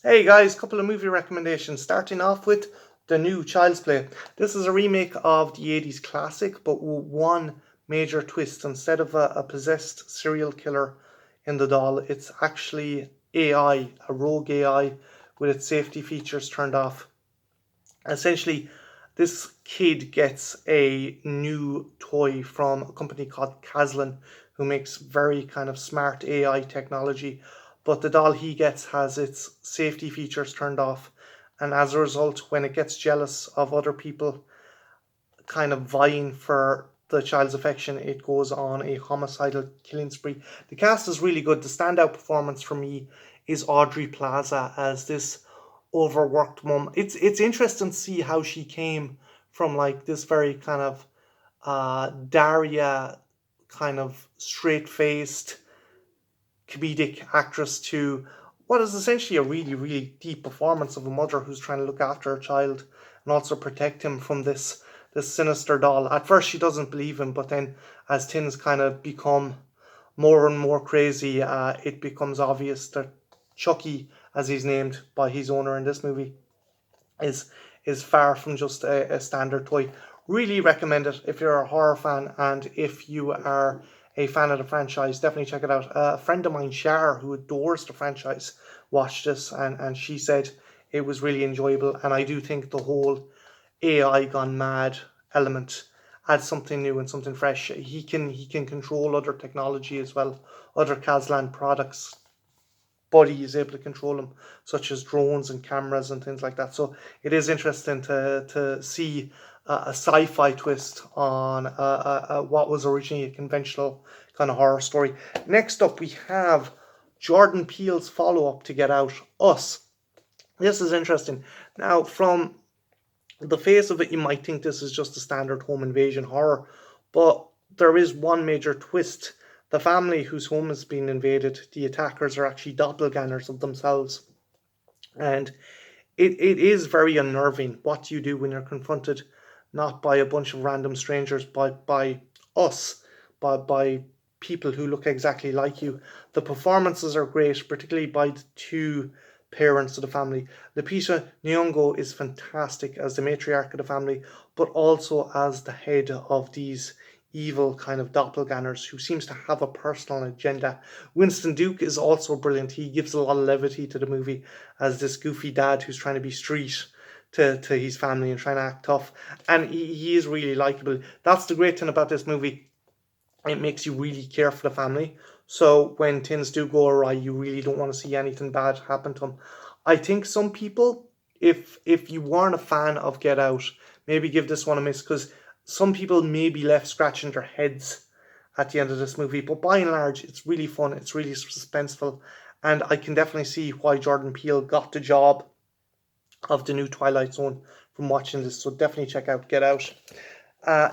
Hey guys, couple of movie recommendations. Starting off with the new Child's Play. This is a remake of the 80s classic, but with one major twist. Instead of a possessed serial killer in the doll, it's actually AI, a rogue AI with its safety features turned off. Essentially, this kid gets a new toy from a company called Caslin, who makes very kind of smart AI technology. But the doll he gets has its safety features turned off. And as a result, when it gets jealous of other people kind of vying for the child's affection, it goes on a homicidal killing spree. The cast is really good. The standout performance for me is Audrey Plaza as this overworked mum. It's interesting to see how she came from like this very kind of Daria kind of straight faced comedic actress to what is essentially a really deep performance of a mother who's trying to look after her child and also protect him from this sinister doll. At first, she doesn't believe him, but then as things kind of become more and more crazy, it becomes obvious that Chucky, as he's named by his owner in this movie, is is far from just a standard toy. Really recommend it if you're a horror fan and if you are a fan of the franchise. Definitely check it out. A friend of mine, Shar, who adores the franchise, watched this and she said it was really enjoyable. And I do think the whole AI gone mad element adds something new and something fresh. He can control other technology as well, other Caslan products, but he is able to control them, such as drones and cameras and things like that. So it is interesting to see a sci-fi twist on what was originally a conventional kind of horror story. Next up, we have Jordan Peele's follow-up to Get Out, Us. This is interesting. Now, from the face of it, you might think this is just a standard home invasion horror, but there is one major twist. The family whose home has been invaded, the attackers are actually doppelgangers of themselves. And it is very unnerving. What do you do when you're confronted not by a bunch of random strangers, but by us, by people who look exactly like you? The performances are great, particularly by the two parents of the family. Lupita Nyong'o is fantastic as the matriarch of the family, but also as the head of these evil kind of doppelgangers who seems to have a personal agenda. Winston Duke is also brilliant. He gives a lot of levity to the movie as this goofy dad who's trying to be street to his family and trying to act tough. And he is really likable. That's the great thing about this movie. It makes you really care for the family. So when things do go awry, you really don't want to see anything bad happen to them. I think some people, if you weren't a fan of Get Out, maybe give this one a miss because some people may be left scratching their heads at the end of this movie. But by and large, it's really fun. It's really suspenseful, and I can definitely see why Jordan Peele got the job of the new Twilight Zone from watching this. So definitely check out Get Out.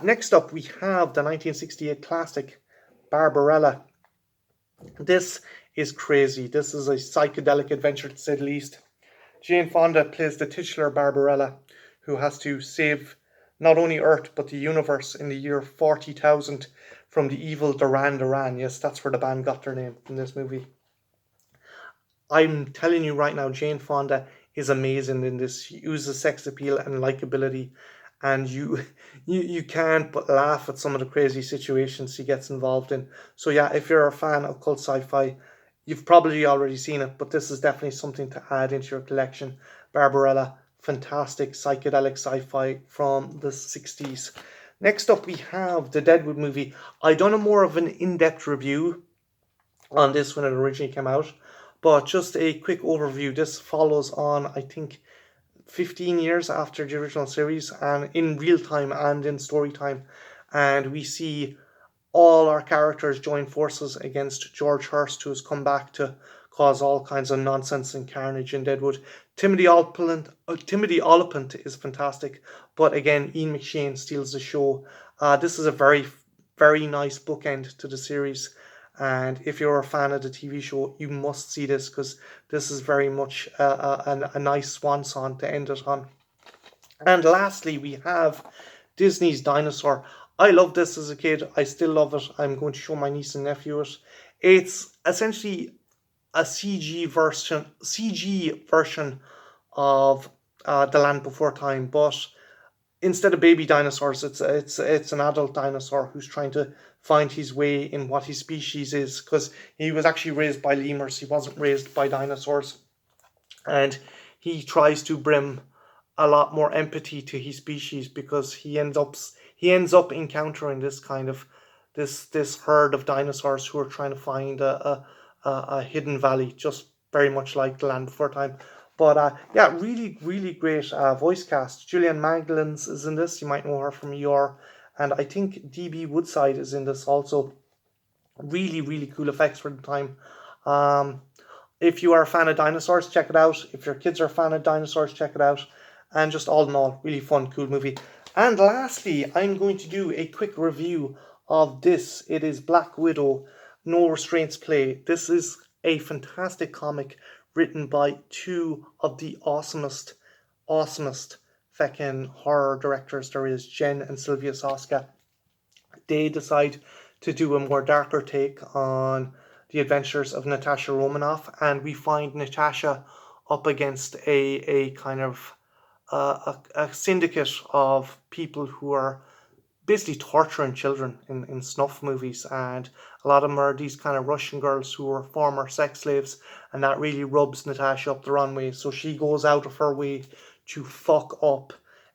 Next up, we have the 1968 classic Barbarella. This is crazy. This is a psychedelic adventure to say the least. Jane Fonda plays the titular Barbarella, who has to save not only Earth but the universe in the year 40,000 from the evil Duran Duran. Yes, that's where the band got their name from this movie. I'm telling you right now, Jane Fonda is amazing in this. She uses sex appeal and likability, and you can't but laugh at some of the crazy situations she gets involved in. So yeah, if you're a fan of cult sci-fi, you've probably already seen it, but this is definitely something to add into your collection. Barbarella, fantastic psychedelic sci-fi from the 60s. Next up, we have the Deadwood movie. I done a more of an in-depth review on this when it originally came out. But just a quick overview. This follows on, I think, 15 years after the original series, and in real time and in story time. And we see all our characters join forces against George Hurst, who has come back to cause all kinds of nonsense and carnage in Deadwood. Timothy Olyphant is fantastic, but again, Ian McShane steals the show. This is a very nice bookend to the series, and if you're a fan of the TV show, you must see this because this is very much a nice swan song to end it on. And lastly, we have Disney's Dinosaur. I loved this as a kid. I still love it. I'm going to show my niece and nephew it. It's essentially a CG version of The Land Before Time, but instead of baby dinosaurs, it's an adult dinosaur who's trying to find his way in what his species is, because he was actually raised by lemurs. He wasn't raised by dinosaurs, and he tries to bring a lot more empathy to his species, because he ends up encountering this kind of this herd of dinosaurs who are trying to find a hidden valley, just very much like The Land Before Time. But yeah, really, really great voice cast. Julian Magdalens is in this. You might know her from ER. And I think DB Woodside is in this also. Really, really cool effects for the time. Um, if you are a fan of dinosaurs, check it out. If your kids are a fan of dinosaurs, check it out. And just all in all, really fun, cool movie. And lastly, I'm going to do a quick review of this. It is Black Widow, No Restraints Play. This is a fantastic comic written by two of the awesomest feckin' horror directors there is, Jen and Sylvia Soska. They decide to do a more darker take on the adventures of Natasha Romanoff, and we find Natasha up against a kind of a syndicate of people who are basically torturing children in snuff movies, and a lot of them are these kind of Russian girls who are former sex slaves, and that really rubs Natasha up the wrong way. So she goes out of her way to fuck up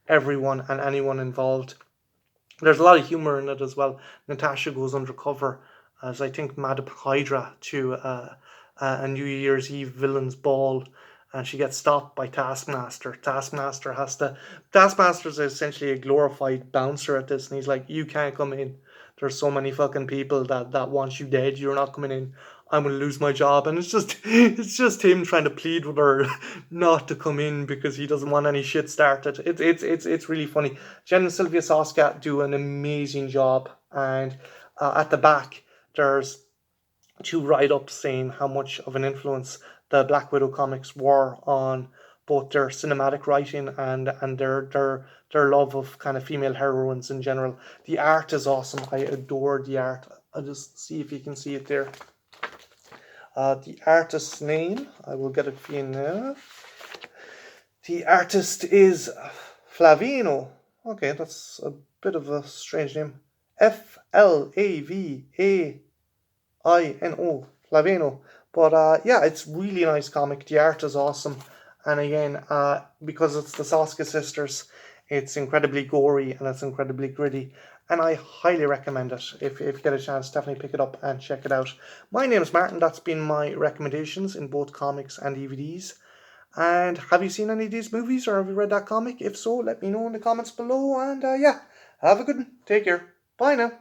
everyone and anyone involved. There's a lot of humor in it as well. Natasha goes undercover as, I think, Madame Hydra to a New Year's Eve villain's ball, and she gets stopped by Taskmaster. Taskmaster's essentially a glorified bouncer at this, and he's like, "You can't come in. There's so many fucking people that want you dead. You're not coming in. I'm gonna lose my job." And it's just him trying to plead with her not to come in because he doesn't want any shit started. It's really funny. Jen and Sylvia Soska do an amazing job, and at the back there's two write-ups saying how much of an influence the Black Widow comics were on both their cinematic writing and their love of kind of female heroines in general. The art is awesome. I adore the art. I'll just see if you can see it there. The artist's name, I will get it for you now. The artist is Flavino. Okay, that's a bit of a strange name. Flavino. Flavino. But yeah, it's really nice comic. The art is awesome. And again, because it's the Soska sisters, it's incredibly gory and it's incredibly gritty. And I highly recommend it. If you get a chance, definitely pick it up and check it out. My name is Martin. That's been my recommendations in both comics and DVDs. And have you seen any of these movies, or have you read that comic? If so, let me know in the comments below. And yeah, have a good one. Take care. Bye now.